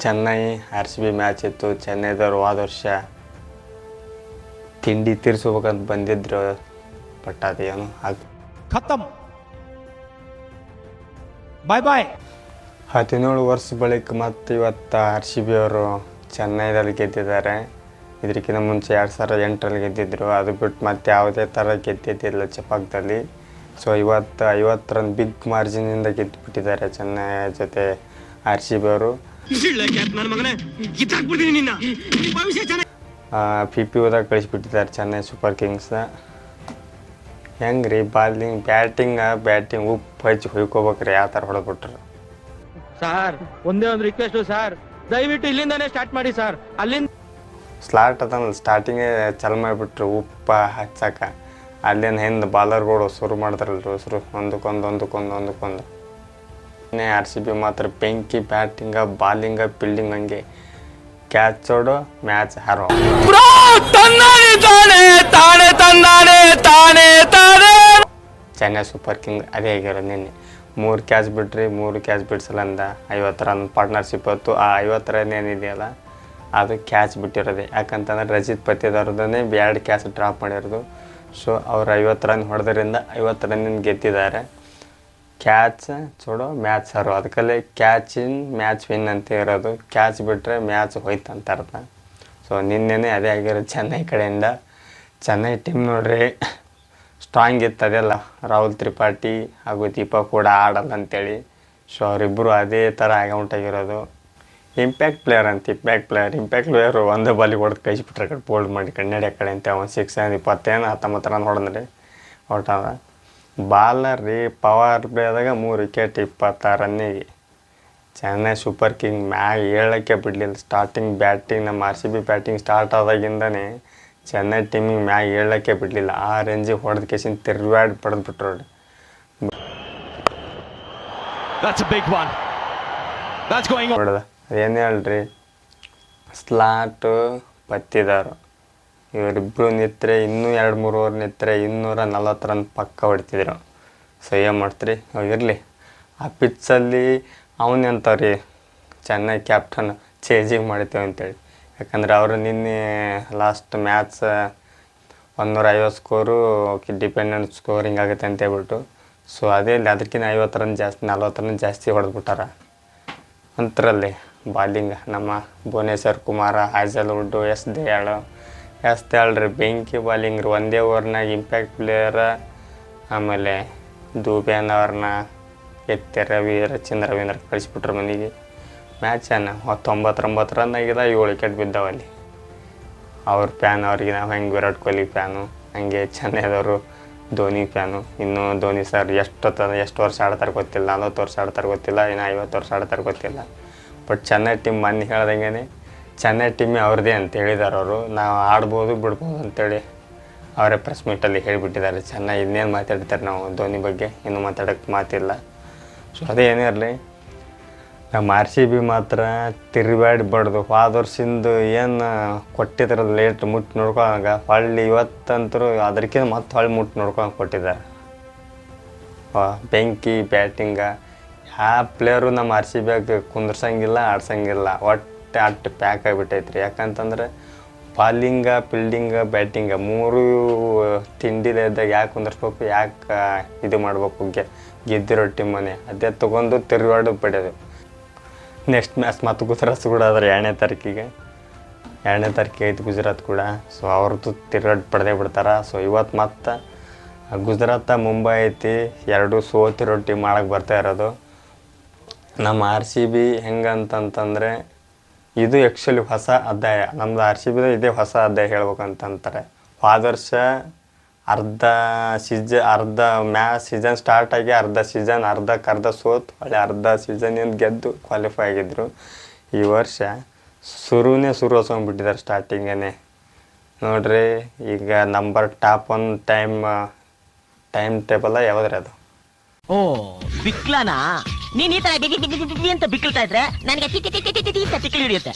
Chennai R C B match ಇತ್ತು. ಚೆನ್ನೈದವ್ರು ಹೋದ ವರ್ಷ ತಿಂಡಿ ತೀರಿಸ್ಬೇಕಂತ ಬಂದಿದ್ರು, ಬಟ್ ಅದೇನು ಖತಮ್, ಬಾಯ್ ಬಾಯ್. 17 ವರ್ಷ ಬಳಿಕ ಮತ್ತು ಇವತ್ತು ಆರ್ ಸಿ ಬಿ ಅವರು ಚೆನ್ನೈದಲ್ಲಿ ಗೆದ್ದಿದ್ದಾರೆ. ಇದಕ್ಕಿಂತ ಮುಂಚೆ 2008ರಲ್ಲಿ ಗೆದ್ದಿದ್ರು. ಅದು ಬಿಟ್ಟು ಮತ್ತೆ ಯಾವುದೇ ಥರ ಗೆದ್ದಿದ್ದಿಲ್ಲ ಚಪಾಕ್ದಲ್ಲಿ. ಸೊ ಇವತ್ತು 50 ರನ್ ಬಿಗ್ ಮಾರ್ಜಿನಿಂದ ಗೆದ್ದುಬಿಟ್ಟಿದ್ದಾರೆ ಚೆನ್ನೈ ಜೊತೆ ಆರ್ ಸಿ ಬಿ ಅವರು. PPOದಾಗ ಕಳಿಸ್ಬಿಟ್ಟಿದ್ದಾರೆ ಚೆನ್ನೈ ಸೂಪರ್ ಕಿಂಗ್ಸ್ನ. ಹೆಂಗೆ ರೀ ಬ್ಯಾಟಿಂಗ್ ಉಪ್ಪು ಹಚ್ಚಿ ಹೊಯ್ಕೋಬೇಕ್ರಿ, ಯಾವ ಥರ ಹೊಡೆದ್ಬಿಟ್ರು. ಸರ್ ಒಂದೇ ಒಂದು ರಿಕ್ವೆಸ್ಟು ಸರ್, ದಯವಿಟ್ಟು ಇಲ್ಲಿಂದಾನೇ ಸ್ಟಾರ್ಟ್ ಮಾಡಿ ಸರ್. ಅಲ್ಲಿಂದ ಸ್ಲಾಟ್ ಅದನ್ನ ಸ್ಟಾರ್ಟಿಂಗೇ ಚಾಲು ಮಾಡಿಬಿಟ್ರು ಉಪ್ಪ ಹಚ್ಚಕ. ಅಲ್ಲಿಂದ ಹಿಂದೆ ಬಾಲರ್ಗಳು ಶುರು ಮಾಡ್ತಾರಲ್ರಿ ಹೆಸರು ಒಂದಕ್ಕೊಂದು. ಆರ್ ಸಿ ಬಿ ಮಾತ್ರ ಬೆಂಕಿ, ಬ್ಯಾಟಿಂಗ, ಬಾಲಿಂಗ, ಫೀಲ್ಡಿಂಗ್, ಹಂಗೆ ಕ್ಯಾಚ್ ಹೊಡೋ ಮ್ಯಾಚ್ ಹಾರೋ. ಚೆನ್ನೈ ಸೂಪರ್ ಕಿಂಗ್ ಅದೇ ಆಗಿರೋದು. ನಿನ್ನೆ 3 ಕ್ಯಾಚ್ ಬಿಟ್ರಿ, 3 ಕ್ಯಾಚ್ ಬಿಡ್ಸಲಂದ 50 ರನ್ ಪಾರ್ಟ್ನರ್ಶಿಪ್ ಹೊತ್ತು. ಆ 50 ರನ್ ಏನಿದೆಯಲ್ಲ ಅದು ಕ್ಯಾಚ್ ಬಿಟ್ಟಿರೋದೆ. ಯಾಕಂತಂದ್ರೆ ರಜಿತ್ ಪತಿದವ್ರದೇ 2 ಕ್ಯಾಚ್ ಡ್ರಾಪ್ ಮಾಡಿರೋದು. ಸೊ ಅವ್ರು 50 ರನ್ ಹೊಡೆದ್ರಿಂದ 50 ರನ್ನಿಂದ ಗೆದ್ದಿದ್ದಾರೆ. ಕ್ಯಾಚ್ ಚೋಡೋ ಮ್ಯಾಚ್ ಹಾರೋ, ಅದಕ್ಕಲ್ಲೇ ಕ್ಯಾಚ್ ಇನ್ ಮ್ಯಾಚ್ ವಿನ್ ಅಂತ ಇರೋದು. ಕ್ಯಾಚ್ ಬಿಟ್ಟರೆ ಮ್ಯಾಚ್ ಹೋಯ್ತು ಅಂತ ಅರ್ಥ. ಸೊ ನಿನ್ನೆನೇ ಅದೇ ಆಗಿರೋದು ಚೆನ್ನೈ ಕಡೆಯಿಂದ. ಚೆನ್ನೈ ಟೀಮ್ ನೋಡ್ರಿ ಸ್ಟ್ರಾಂಗ್ ಇತ್ತು. ಅದೆಲ್ಲ ರಾಹುಲ್ ತ್ರಿಪಾಠಿ ಹಾಗೂ ದೀಪಕ್ ಕೂಡ ಆಡಲ್ಲ ಅಂತೇಳಿ. ಸೊ ಅವರಿಬ್ಬರು ಅದೇ ಥರ ಅಕೌಂಟ್ ಆಗಿರೋದು. ಇಂಪ್ಯಾಕ್ಟ್ ಪ್ಲೇಯರ್ ಒಂದೇ ಬಾಲಿಗೆ ಹೊಡೆದು ಕಳಿಸ್ಬಿಟ್ರೆ ಕಡೆ ಬೋಲ್ಡ್ ಮಾಡಿ ಕನ್ನಡ ಕಡೆ ಅಂತ. 6 19 ರನ್ ಹೊಡೆದ್ರಿ ಔಟ್ ಆದ. ಬಾಲರ್ ರೀ ಪವರ್ ಪ್ಲೇದಾಗ 3 ವಿಕೆಟ್ 26 ರನ್ನಿಗೆ. ಚೆನ್ನೈ ಸೂಪರ್ ಕಿಂಗ್ ಮ್ಯಾಗ ಹೇಳೋಕ್ಕೆ ಬಿಡಲಿಲ್ಲ. ಸ್ಟಾರ್ಟಿಂಗ್ ಬ್ಯಾಟಿಂಗ್ ನಮ್ಮ R C B batting start ಆದಾಗಿಂದನೇ ಚೆನ್ನೈ ಟೀಮಿಗೆ ಮ್ಯಾಗ ಹೇಳೋಕ್ಕೆ ಬಿಡಲಿಲ್ಲ. ಆ ರೇಂಜಿಗೆ ಹೊಡೆದ ಕೇಸಿಂದ ತಿರ್ವಾಡಿ ಪಡೆದ್ಬಿಟ್ರು ನೋಡಿ. ಹೊಡೆದ ಅದೇನು ಹೇಳ್ರಿ, ಸ್ಲಾಟು ಪತ್ತಿದಾರು ಇವರಿಬ್ಬರು ನಿಂತರೆ ಇನ್ನೂ 2-3 ಓವರ್ ನಿಂತರೆ 240 ರನ್ ಪಕ್ಕ ಹೊಡಿತಿದ್ರು. ಸೊ ಏನು ಮಾಡ್ತೀರಿ, ಇರಲಿ. ಆ ಪಿಚ್ಚಲ್ಲಿ ಅವನೆಂತವ್ರಿ ಚೆನ್ನೈ ಕ್ಯಾಪ್ಟನ್ ಚೇಂಜಿಂಗ್ ಮಾಡ್ತೇವೆ ಅಂತೇಳಿ. ಯಾಕಂದರೆ ಅವರು ನಿನ್ನೆ last match 150 score dependent scoring ಆಗುತ್ತೆ ಅಂತ ಹೇಳ್ಬಿಟ್ಟು. ಸೊ ಅದೇ ಅದಕ್ಕಿಂತ 50 ರನ್ ಜಾಸ್ತಿ, 40 ರನ್ ಜಾಸ್ತಿ ಹೊಡೆದ್ಬಿಟ್ಟಾರ. ಅಂತರಲ್ಲಿ ಬಾಲಿಂಗ್ ನಮ್ಮ ಭುವನೇಶ್ವರ್ ಕುಮಾರ, ಹ್ಯಾಸಲ್ವುಡ್ಡು, ಎಸ್ ದಯಾಳ್ ರೀ ಬೆಂಕಿ ಬಾಲಿಂಗ್ ರೀ. ಒಂದೇ ಓವರ್ನಾಗ ಇಂಪ್ಯಾಕ್ಟ್ ಪ್ಲೇಯರ, ಆಮೇಲೆ ದೂಬೇನ್ ಅವ್ರನ್ನ ರವೀಂದ್ರ ಕಳಿಸ್ಬಿಟ್ರು ಮನೆಗೆ. ಮ್ಯಾಚ್ 99 ರನ್ ಆಗಿದೆ, 7 ವಿಕೆಟ್ ಬಿದ್ದಾವಲ್ಲಿ. ಅವ್ರ ಫ್ಯಾನ್ ಅವ್ರಿಗೆ ನಾವು ಹೆಂಗೆ ವಿರಾಟ್ ಕೊಹ್ಲಿ ಫ್ಯಾನು, ಹಂಗೆ ಚೆನ್ನೈದವರು ಧೋನಿ ಫ್ಯಾನು. ಇನ್ನು ಧೋನಿ ಸರ್ ಎಷ್ಟು ವರ್ಷ ಆಡ್ತಾರೆ ಗೊತ್ತಿಲ್ಲ, 40 ವರ್ಷ ಆಡ್ತಾರೆ ಗೊತ್ತಿಲ್ಲ, ಇನ್ನು 50 ವರ್ಷ ಆಡ್ತಾರೆ ಗೊತ್ತಿಲ್ಲ. ಬಟ್ ಚೆನ್ನೈ ಟೀಮ್ ಮೊನ್ನೆ ಹೇಳ್ದಂಗೆ ಚೆನ್ನೈ ಟೀಮೇ ಅವ್ರದ್ದೇ ಅಂತ ಹೇಳಿದ್ದಾರೆ ಅವರು. ನಾವು ಆಡ್ಬೋದು ಬಿಡ್ಬೋದು ಅಂತೇಳಿ ಅವರೇ ಪ್ರೆಸ್ ಮೀಟಲ್ಲಿ ಹೇಳಿಬಿಟ್ಟಿದ್ದಾರೆ. ಚೆನ್ನೈ ಇನ್ನೇನು ಮಾತಾಡ್ತಾರೆ, ನಾವು ಧೋನಿ ಬಗ್ಗೆ ಇನ್ನೂ ಮಾತಾಡೋಕ್ಕೆ ಮಾತಿಲ್ಲ. ಸೊ ಅದೇ ಏನೇ ಇರಲಿ, ನಮ್ಮ ಆರ್ ಸಿ ಬಿ ಮಾತ್ರ ತಿರುಗಾಡಿ ಬಡ್ದು ಹೋದ ವರ್ಷದಿಂದ ಏನು ಕೊಟ್ಟಿದ್ರಲ್ಲ ಲೇಟ್ ಮುಟ್ಟು ನೋಡ್ಕೊಳಂಗ ಹೊಳ್ಳಿ ಇವತ್ತಂತರೂ ಅದಕ್ಕಿಂತ ಮತ್ತೆ ಹೊಳ್ಳಿ ಮುಟ್ಟು ನೋಡ್ಕೊಳಂಗೆ ಕೊಟ್ಟಿದ್ದಾರೆ. ಬೆಂಕಿ ಬ್ಯಾಟಿಂಗ ಯಾವ ಪ್ಲೇಯರು ನಮ್ಮ ಆರ್ ಸಿ ಬಿಯಾಗ ಕುಂದ್ರಸಂಗಿಲ್ಲ, ಆಡ್ಸಂಗಿಲ್ಲ. ಅಟ್ಟು ಪ್ಯಾಕ್ ಆಗಿಬಿಟ್ಟೈತ್ರಿ. ಯಾಕಂತಂದ್ರೆ ಬಾಲಿಂಗ, ಫೀಲ್ಡಿಂಗ, ಬ್ಯಾಟಿಂಗ 3 ತಿಂಡಿದಾಗ ಯಾಕೆ ಕುಂದರ್ಸ್ಬೇಕು, ಯಾಕೆ ಇದು ಮಾಡ್ಬೇಕು, ಗೆದ್ದಿರೋ ಟೀಮನೆ ಅದೇ ತೊಗೊಂಡು ತಿರುಗಾಡು ಪಡೆಯೋದು. ನೆಕ್ಸ್ಟ್ ಮ್ಯಾಚ್ ಮತ್ತು ಗುಜರಾತ್ ಕೂಡ ಆದರೆ 2ನೇ ತಾರೀಕಿಗೆ ಐತೆ ಗುಜರಾತ್ ಕೂಡ. ಸೊ ಅವ್ರದ್ದು ತಿರುಗಾಡು ಪಡೆದೇ ಬಿಡ್ತಾರೆ. ಸೊ ಇವತ್ತು ಮತ್ತು ಗುಜರಾತ ಮುಂಬೈ ಐತಿ, 2 ಸೋತಿರೋ ಟೀಮ್ ಮಾಡಕ್ಕೆ ಬರ್ತಾ ಇರೋದು. ನಮ್ಮ ಆರ್ ಸಿ ಬಿ ಹೆಂಗಂತಂತಂದರೆ ಇದು ಆ್ಯಕ್ಚುಲಿ ಹೊಸ ಅಧ್ಯಾಯ. ನಮ್ಮದು ಆರ್ ಸಿ ಬಿದು ಇದೇ ಹೊಸ ಅಧ್ಯಾಯ ಹೇಳ್ಬೇಕಂತಂತಾರೆ. ಹೋದ ವರ್ಷ ಅರ್ಧ ಸೀಸನ್ ಸ್ಟಾರ್ಟ್ ಆಗಿ ಅರ್ಧಕ್ಕರ್ಧ ಸೋತು ಒಳ್ಳೆ ಅರ್ಧ ಸೀಸನಿಂದ ಗೆದ್ದು ಕ್ವಾಲಿಫೈ ಆಗಿದ್ದರು. ಈ ವರ್ಷ ಶುರು ಹೊಸ್ಕೊಂಡ್ಬಿಟ್ಟಿದ್ದಾರೆ ಸ್ಟಾರ್ಟಿಂಗೇ ನೋಡ್ರಿ. ಈಗ ನಂಬರ್ ಟಾಪ್ 1 ಟೈಮ್ ಟೇಬಲ್ ಯಾವುದ್ರಿ ಅದು? ಓ ಬಿಕ್ಲಾನಾ? ನೀನ್ ಈ ತರ ಅಂತ ಬಿಕ್ಳ್ತಾ ಇದ್ರೆ ನನಗೆ ತಿಕ್ಲಿ ಹಿಡಿಯುತ್ತೆ.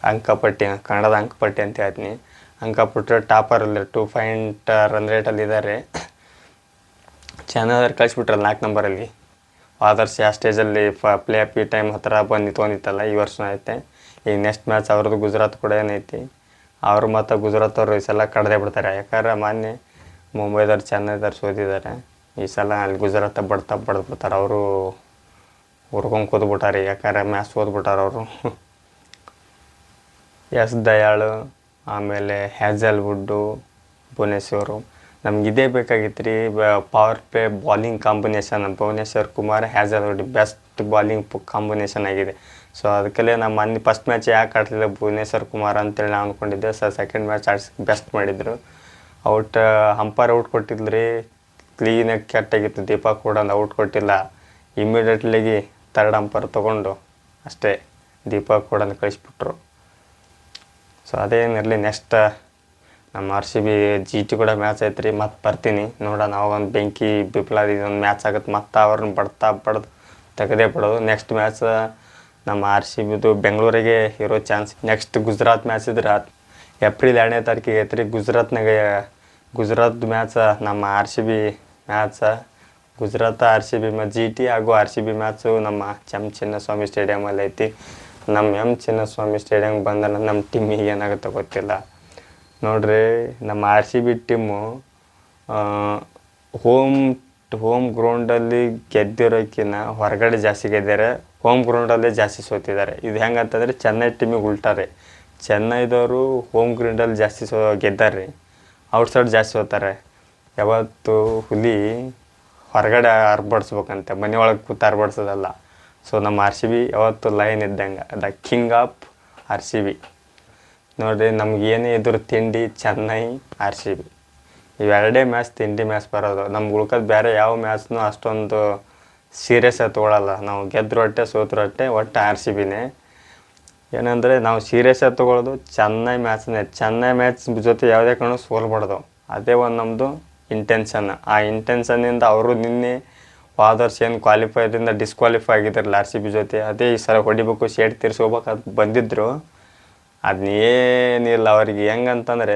ಅಂಕಪಟ್ಟಿ, ಕನ್ನಡದ ಅಂಕಪಟ್ಟಿ ಅಂತ ಹೇಳ್ತೀನಿ. ಅಂಕಪಟ್ಟಿ ಟಾಪರಲ್ಲಿ 2 ರನ್ ರೇಟಲ್ಲಿ ಇದ್ದಾರೆ. ಚೆನ್ನೈದವ್ರು ಕಳಿಸ್ಬಿಟ್ರಲ್ಲ 4 ನಂಬರಲ್ಲಿ. ಹೋದ ವರ್ಷ ಆ ಸ್ಟೇಜಲ್ಲಿ ಪ್ಲೇ ಆಫ್ ಈ ಟೈಮ್ ಹತ್ರ ಬಂದು ನಿಂತ್ಕೊಂಡಿತ್ತಲ್ಲ, ಈ ವರ್ಷ ಐತೆ. ಈಗ ನೆಕ್ಸ್ಟ್ ಮ್ಯಾಚ್ ಅವ್ರದ್ದು ಗುಜರಾತ್ ಕೂಡ ಏನೈತಿ, ಅವರು ಮತ್ತು ಗುಜರಾತ್ ಅವರು ಈ ಸಲ ಕಡ್ದೇ ಬಿಡ್ತಾರೆ. ಯಾಕಂದ್ರೆ ಮೊನ್ನೆ ಮುಂಬೈದವ್ರು ಚೆನ್ನೈದವ್ರು ಸೋತಿದ್ದಾರೆ. ಈ ಸಲ ಅಲ್ಲಿ ಗುಜರಾತ್ ಬಡ್ದು ಬಿಡ್ತಾರೆ. ಅವರು ಹುರ್ಕೊಂಡು ಕೂತ್ಬಿಟ್ಟಾರೆ, ಯಾಕಂದ್ರೆ ಮ್ಯಾಚ್ ಸೋತ್ಬಿಟ್ಟಾರೆ ಅವರು. ಎಸ್ ದಯಾಳು, ಆಮೇಲೆ ಹ್ಯಾಜಲ್ವುಡ್ಡು, ಭುವನೇಶ್ವರು, ನಮ್ಗೆ ಇದೇ ಬೇಕಾಗಿತ್ತು ರೀ. Power play bowling combination Bhuvneshwar Kumar Hazlewood best bowling combination ಆಗಿದೆ. ಸೊ ಅದಕ್ಕಲ್ಲೇ ನಮ್ಮ ಮೊನ್ನೆ ಫಸ್ಟ್ ಮ್ಯಾಚ್ ಯಾಕೆ ಆಡ್ತಿಲ್ಲ ಭುವನೇಶ್ವರ್ ಕುಮಾರ್ ಅಂತೇಳಿ ನಾನು ಅಂದ್ಕೊಂಡಿದ್ದೆ. ಸೆಕೆಂಡ್ ಮ್ಯಾಚ್ ಆಡಿಸಿ ಬೆಸ್ಟ್ ಮಾಡಿದರು. ಅಂಪೈರ್ ಔಟ್ ಕೊಟ್ಟಿಲ್ಲ ರೀ, ಕ್ಲೀನಾಗಿ ಕೆಟ್ಟಾಗಿತ್ತು. ದೀಪಕ್ ಕೂಡ ಔಟ್ ಕೊಟ್ಟಿಲ್ಲ. ಇಮಿಡಿಯೇಟ್ಲಿಗೆ ಥರ್ಡ್ ಅಂಪೈರ್ ತೊಗೊಂಡು ಅಷ್ಟೇ ದೀಪಕ್ ಕೂಡ ಕಳಿಸ್ಬಿಟ್ರು. ಸೊ ಅದೇನಿರಲಿ, ನೆಕ್ಸ್ಟ್ ನಮ್ಮ RCB GT ಕೂಡ ಮ್ಯಾಚ್ ಐತ್ರಿ. ಮತ್ತೆ ಬರ್ತೀನಿ ನೋಡೋಣ. ಅವಾಗೊಂದು ಬೆಂಕಿ ಬಿಪ್ಲಾದಿ ಒಂದು ಮ್ಯಾಚ್ ಆಗುತ್ತೆ, ಮತ್ತೆ ಅವ್ರನ್ನ ಬಡ್ದು ತೆಗೆದೇ ಬಿಡೋದು. ನೆಕ್ಸ್ಟ್ ಮ್ಯಾಚ್ ನಮ್ಮ RCBದು ಬೆಂಗಳೂರಿಗೆ ಇರೋ ಚಾನ್ಸ್. ನೆಕ್ಸ್ಟ್ ಗುಜರಾತ್ ಮ್ಯಾಚ್ ಇದ್ರೆ ಏಪ್ರಿಲ್ 2ನೇ ತಾರೀಕಿಗೆ ಐತ್ರಿ. ಗುಜರಾತ್ ಮ್ಯಾಚ್ ನಮ್ಮ RCB match, Gujarat RCB GT ಹಾಗೂ RCB ಮ್ಯಾಚು ನಮ್ಮ ಚಿನ್ನಸ್ವಾಮಿ ಸ್ಟೇಡಿಯಮಲ್ಲಿ ಐತಿ. ನಮ್ಮ ಚಿನ್ನಸ್ವಾಮಿ ಸ್ಟೇಡಿಯಮ್ಗೆ ಬಂದ್ರೆ ನಮ್ಮ ಟೀಮಿಗೆ ಏನಾಗುತ್ತೆ ಗೊತ್ತಿಲ್ಲ ನೋಡ್ರಿ. ನಮ್ಮ RCB ಟೀಮು ಹೋಮ್ ಗ್ರೌಂಡಲ್ಲಿ ಗೆದ್ದಿರೋಕ್ಕಿಂತ ಹೊರಗಡೆ ಜಾಸ್ತಿ ಗೆದ್ದಿದ್ದಾರೆ, ಹೋಮ್ ಗ್ರೌಂಡಲ್ಲೇ ಜಾಸ್ತಿ ಸೋತಿದ್ದಾರೆ. ಇದು ಹೆಂಗಂತಂದರೆ ಚೆನ್ನೈ ಟೀಮಿಗೆ ಉಲ್ಟಾರೆ. ಚೆನ್ನೈದವರು ಹೋಮ್ ಗ್ರೌಂಡಲ್ಲಿ ಜಾಸ್ತಿ ಗೆದ್ದಾರೆ, ಔಟ್ಸೈಡ್ ಜಾಸ್ತಿ ಸೋತಾರೆ. ಯಾವತ್ತು ಹುಲಿ ಹೊರಗಡೆ ಅರ್ಬಡಿಸ್ಬೇಕಂತೆ, ಮನೆ ಒಳಗೆ ಕೂತು ಅರ್ಬಡಿಸೋದಲ್ಲ. ಸೊ ನಮ್ಮ RCB ಯಾವತ್ತು ಲೈನ್ ಇದ್ದಂಗೆ, ದ ಕಿಂಗ್ ಆಫ್ RCB. ನೋಡಿರಿ, ನಮಗೇನೇ ಇದ್ರು ತಿಂಡಿ ಚೆನ್ನೈ RCB ಇವೆರಡೇ ಮ್ಯಾಚ್ ತಿಂಡಿ ಮ್ಯಾಚ್ ಬರೋದು. ನಮ್ಗೆ ಉಳ್ಕೋದು ಬೇರೆ ಯಾವ ಮ್ಯಾಚ್ನೂ ಅಷ್ಟೊಂದು ಸೀರಿಯಸ್ ಆಗಿ ತೊಗೊಳಲ್ಲ. ನಾವು ಗೆದ್ದರು ಅಟ್ಟೆ ಸೋತರು ಅಟ್ಟೆ, ಒಟ್ಟು RCBನೇ. ಏನಂದರೆ ನಾವು ಸೀರಿಯಸ್ ಆಗಿ ತೊಗೊಳ್ಳೋದು ಚೆನ್ನೈ ಮ್ಯಾಚ್ನೇ. ಚೆನ್ನೈ ಮ್ಯಾಚ್ ಜೊತೆ ಯಾವುದೇ ಕಾರಣ ಸೋಲ್ಬಾರ್ದು, ಅದೇ ಒಂದು ನಮ್ಮದು ಇಂಟೆನ್ಷನ್. ಆ ಇಂಟೆನ್ಷನ್ನಿಂದ ಅವರು ನಿನ್ನೆ ಹೋದ ವರ್ಷ ಏನು ಕ್ವಾಲಿಫೈದಿಂದ ಡಿಸ್ಕ್ವಾಲಿಫೈ ಆಗಿದ್ದಾರಲ್ಲ RCB ಜೊತೆ, ಅದೇ ಈ ಸಲ ಹೊಡಿಬೇಕು, ಶೇಡ್ ತೀರ್ಸ್ಕೋಬೇಕು ಅದು ಬಂದಿದ್ದರು. ಅದನ್ನೇನಿಲ್ಲ ಅವ್ರಿಗೆ. ಹೆಂಗಂತಂದರೆ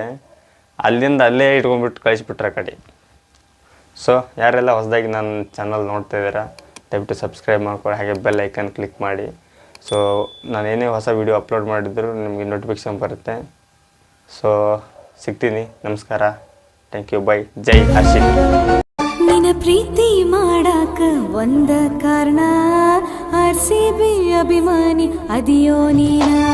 ಅಲ್ಲಿಂದ ಅಲ್ಲೇ ಇಟ್ಕೊಂಡ್ಬಿಟ್ಟು ಕಳಿಸ್ಬಿಟ್ರೆ ಆ ಕಡೆ. ಸೊ ಯಾರೆಲ್ಲ ಹೊಸದಾಗಿ ನನ್ನ ಚಾನಲ್ ನೋಡ್ತಾ ಇದ್ದೀರಾ, ದಯವಿಟ್ಟು ಸಬ್ಸ್ಕ್ರೈಬ್ ಮಾಡ್ಕೊಳ್ಳಿ, ಹಾಗೆ ಬೆಲ್ ಐಕನ್ ಕ್ಲಿಕ್ ಮಾಡಿ. ಸೊ ನಾನು ಏನೇ ಹೊಸ ವೀಡಿಯೋ ಅಪ್ಲೋಡ್ ಮಾಡಿದ್ರು ನಿಮಗೆ ನೋಟಿಫಿಕೇಶನ್ ಬರುತ್ತೆ. ಸೊ ಸಿಗ್ತೀನಿ, ನಮಸ್ಕಾರ, ಥ್ಯಾಂಕ್ ಯು, ಬೈ, ಜೈ RCB. ನಿನ ಪ್ರೀತಿ ಮಾಡಾಕ ಒಂದ ಕಾರಣ, RCB ಅಭಿಮಾನಿ ಅದಿಯೋ ನೀನ.